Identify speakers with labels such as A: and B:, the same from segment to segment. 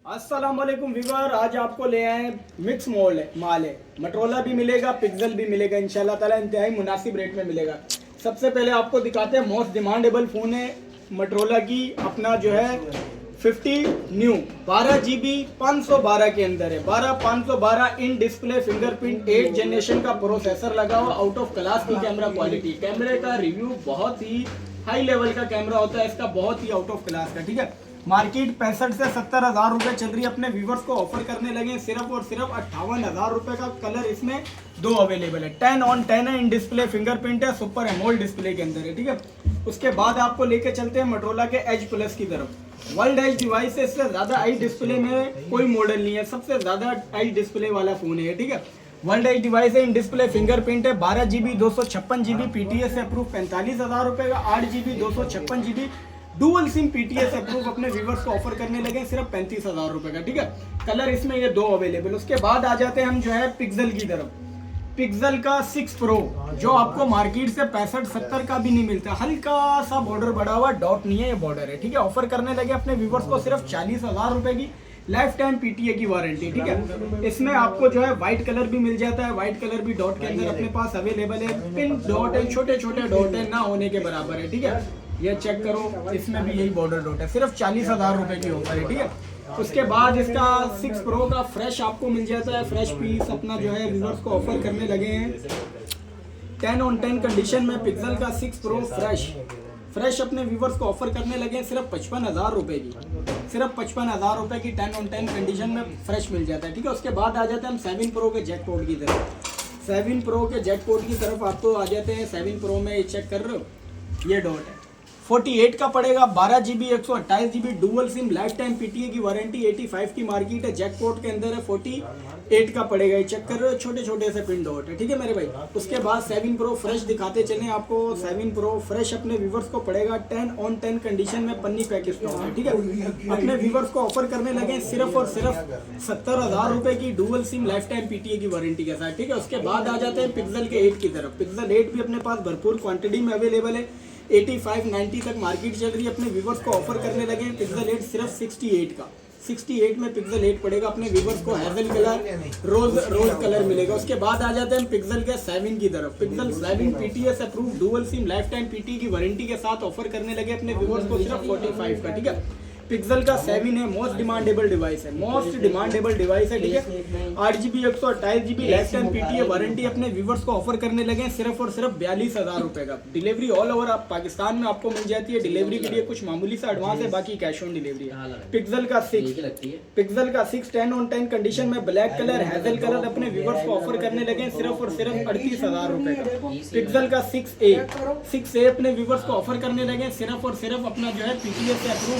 A: अस्सलाम वालेकुम व्यूअर, आज आपको ले आए मिक्स माल है। मोटरोला भी मिलेगा, पिक्सल भी मिलेगा, इंशाल्लाह ताला इंतहाई मुनासिब रेट में मिलेगा। सबसे पहले आपको दिखाते हैं मोस्ट डिमांडेबल फ़ोन है मोटरोला की, अपना जो है 50 न्यू 12 GB 512 के अंदर है। 512 इन डिस्प्ले फिंगरप्रिंट 8 जनरेशन का प्रोसेसर लगा हुआ, आउट ऑफ क्लास की कैमरा क्वालिटी। कैमरे का रिव्यू बहुत ही हाई लेवल का कैमरा होता है इसका, बहुत ही आउट ऑफ क्लास का। ठीक है, मार्केट 65 से 70 हज़ार रुपये चल रही है। अपने व्यूवर्स को ऑफर करने लगे सिर्फ और सिर्फ 58 हज़ार रुपये का। कलर इसमें 2 अवेलेबल है। 10/10 है, इन डिस्प्ले फिंगरप्रिंट है, सुपर एमोल्ड डिस्प्ले के अंदर है। ठीक है, उसके बाद आपको लेके चलते हैं मोटरोला के एज प्लस की तरफ। वर्ल्ड एज डिवाइस है, इससे ज़्यादा आई डिस्प्ले में कोई मॉडल नहीं है, सबसे ज़्यादा आई डिस्प्ले वाला फ़ोन है। ठीक है, वर्ल्ड एज डिवाइस है, इन डिस्प्ले फिंगरप्रिंट है, 12 GB 256 GB PTS से अप्रूव 45 हज़ार रुपये का, 8 GB 256 GB dual SIM PTS approve अपने व्यूवर्स को ऑफर करने लगे सिर्फ 35 हज़ार रुपये का। ठीक है, कलर इसमें ये 2 अवेलेबल। उसके बाद आ जाते हैं हम जो है पिक्सल की तरफ। पिक्सल का 6 प्रो जो आपको मार्केट से 65-70 का भी नहीं मिलता, हल्का सा बॉर्डर बढ़ा हुआ, डॉट नहीं है, ये बॉर्डर है। ठीक है, ऑफर करने लगे अपने व्यूवर्स को सिर्फ 40 हज़ार रुपये की, लाइफ टाइम PTA की वारंटी। ठीक है, इसमें आपको जो है व्हाइट कलर भी मिल जाता है, व्हाइट कलर भी डॉट के अंदर अपने पास अवेलेबल है। पिन डॉट है, छोटे छोटे डॉट है, ना होने के बराबर है। ठीक है, ये चेक करो, इसमें भी यही बॉर्डर डॉट है, सिर्फ 40 हज़ार रुपये की ऑफर है। ठीक है, उसके बाद इसका 6 प्रो का फ्रेश आपको मिल जाता है, फ्रेश पीस अपना जो है व्यूवर्स को ऑफर करने लगे हैं 10/10 कंडीशन में। पिक्सल का 6 प्रो फ्रेश अपने व्यूवर्स को ऑफर करने लगे हैं सिर्फ 55 हज़ार रुपये की, सिर्फ 55 हज़ार रुपये की 10/10 कंडीशन में फ्रेश मिल जाता है। ठीक है, उसके बाद आ जाते हैं हम 7 प्रो के जैकपॉट की तरफ। 7 प्रो के जैकपॉट की तरफ आपको आ जाते हैं। 7 प्रो में ये चेक कर रहे हो, ये डॉट है, 48 का पड़ेगा, 12 GB 128 GB dual SIM, life time PTA की वारंटी, 85 की मार्केट है, जैकपॉट के अंदर है, 48 का पड़ेगा। ये चेक कर रहे हो, छोटे छोटे से पिन डॉट है। ठीक है मेरे भाई, उसके बाद 7 प्रो फ्रेश दिखाते चले आपको। 7 प्रो फ्रेश अपने व्यूवर्स को पड़ेगा 10/10 कंडीशन में, पन्नी पैक स्टॉक है। ठीक है, अपने व्यूवर्स को ऑफर करने लगे सिर्फ और सिर्फ 70 हज़ार रुपये की, dual SIM, life time PTA की वारंटी के साथ। ठीक है, उसके बाद आ जाते हैं पिक्सल के 8 की तरफ। पिक्सल 8 भी अपने पास भरपूर क्वांटिटी में अवेलेबल है, 85-90 तक मार्केट चल रही है। अपने व्यूवर्स को ऑफर करने लगे हैं पिक्सल 8 सिर्फ 68 का। 68 में पिक्सल 8 पड़ेगा अपने व्यूवर्स को, हेजल कलर, रोज कलर मिलेगा। उसके बाद आ जाते हैं पिक्सल के 7 की तरफ। Pixel 7 PTS approve dual SIM, life time PTA की वारंटी के साथ ऑफर करने लगे अपने व्यूवर्स को सिर्फ 45 का। ठीक है, पिक्सल का 7 है, मोस्ट डिमांडेबल डिवाइस है, मोस्ट डिमांडेबल डिवाइस है। ठीक है, 8 GB 128 GB life time PTA warranty अपने व्यूवर्स को ऑफर करने लगे सिर्फ और सिर्फ 42 हज़ार रुपये का। डिलीवरी ऑल ओवर आप पाकिस्तान में आपको मिल जाती है। डिलीवरी के लिए कुछ मामूली सा एडवांस है, बाकी कैश ऑन डिलीवरी है। पिक्सल का 6 10/10 कंडीशन में, ब्लैक कलर, हेजल कलर अपने व्यूवर्स को ऑफर करने लगे सिर्फ और सिर्फ 38 हज़ार रुपये का। पिक्सल का 6A अपने व्यूवर्स को ऑफर करने लगे सिर्फ और सिर्फ अपना जो है PTA से अप्रूव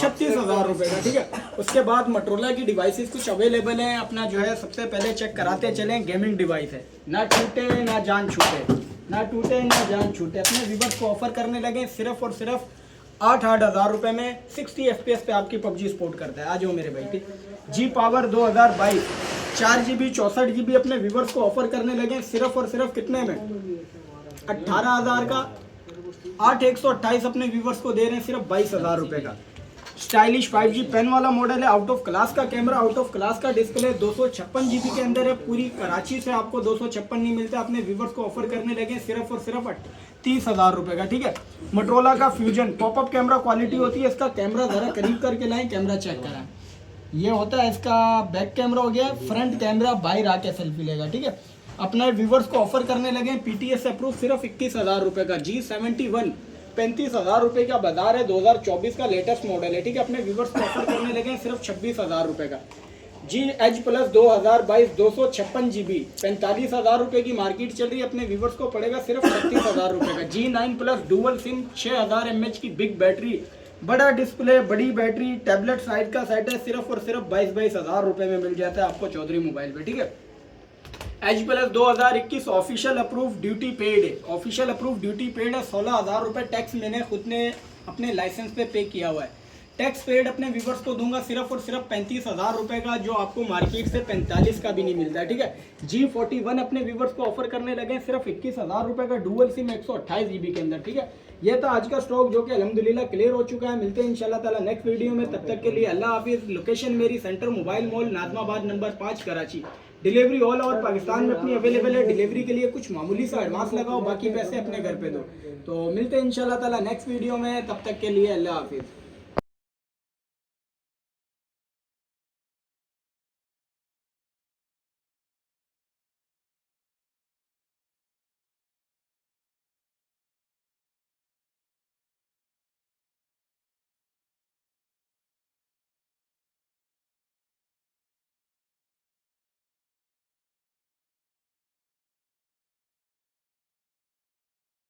A: 36 हज़ार रुपये का। ठीक है, उसके बाद मोटरोला की डिवाइसेस कुछ अवेलेबल हैं अपना जो है, सबसे पहले चेक कराते चलें। गेमिंग डिवाइस है, ना टूटे ना जान छूटे, ना टूटे ना जान छूटे। अपने व्यूवर्स को ऑफर करने लगे सिर्फ और सिर्फ 8 हज़ार रुपये में। 60 FPS पे आपकी PUBG सपोर्ट करता है। आ जाओ मेरे भाई। G Power 2022 4 GB 64 GB अपने व्यूवर्स को ऑफर करने लगे सिर्फ और सिर्फ कितने में, 18 हज़ार का। 8/128 अपने व्यूवर्स को दे रहे हैं सिर्फ 22 हज़ार रुपये का। स्टाइलिश 5G पेन वाला मॉडल है, आउट ऑफ क्लास का कैमरा, आउट ऑफ क्लास का डिस्प्ले, 256 GB के अंदर है। पूरी कराची से आपको 256 नहीं मिलता, अपने व्यूवर्स को ऑफर करने लगे सिर्फ और सिर्फ 30 हज़ार रुपये का। ठीक है, मोटरोला का फ्यूजन पॉपअप कैमरा क्वालिटी होती है। इसका कैमरा ज़रा करीब करके लाएं, कैमरा चेक कराएं। ये होता है इसका बैक कैमरा हो गया, फ्रंट कैमरा बाहर आके सेल्फी लेगा। ठीक है, अपने व्यूवर्स को ऑफर करने लगे PTS अप्रूव सिर्फ 21 हज़ार रुपये का। G71 35 हज़ार रुपये का बाजार है, 2024 का लेटेस्ट मॉडल है। ठीक है, अपने व्यूवर्स को ऑफर करने लगे सिर्फ 26 हज़ार रुपये का। G Edge Plus 2022 256 GB 45 हज़ार रुपये की मार्केट चल रही है, अपने व्यूवर्स को पड़ेगा सिर्फ 36 हज़ार रुपये का। G9 Plus dual SIM, 6000 mAh की बिग बैटरी, बड़ा डिस्प्ले, बड़ी बैटरी, टैबलेट साइज का सेट है, सिर्फ और सिर्फ 22 हज़ार रुपये में मिल जाता है आपको चौधरी मोबाइल पे। ठीक है, Edge Plus 2021 official approve duty paid है, ऑफिशियल अप्रूव ड्यूटी पेड है। 16 हज़ार रुपये टैक्स मैंने खुद ने अपने लाइसेंस पे किया हुआ है। टैक्स पेड अपने व्यूवर्स को दूंगा सिर्फ और सिर्फ 35 हज़ार रुपये का, जो आपको मार्केट से 45 का भी नहीं मिलता है। ठीक है, G41 अपने व्यूवर्स को ऑफर करने लगे सिर्फ 21 हज़ार रुपये का, डुअल सिम 128 GB के अंदर। ठीक है, ये था आज का स्टॉक जो कि अल्हम्दुलिल्लाह क्लियर हो चुका है। मिलते हैं इंशाल्लाह ताला नेक्स्ट वीडियो में, तब तक के लिए अल्लाह हाफिज़। लोकेशन मेरी centre mobile mall Nazimabad number 5 Karachi. Delivery all over Pakistan में अपनी अवेलेबल है। डिलीवरी के लिए कुछ मामूली सा एडवांस लगाओ, बाकी पैसे अपने घर पे दो। तो मिलते हैं इंशाल्लाह ताला नेक्स्ट वीडियो में, तब तक के लिए अल्लाह हाफिज़।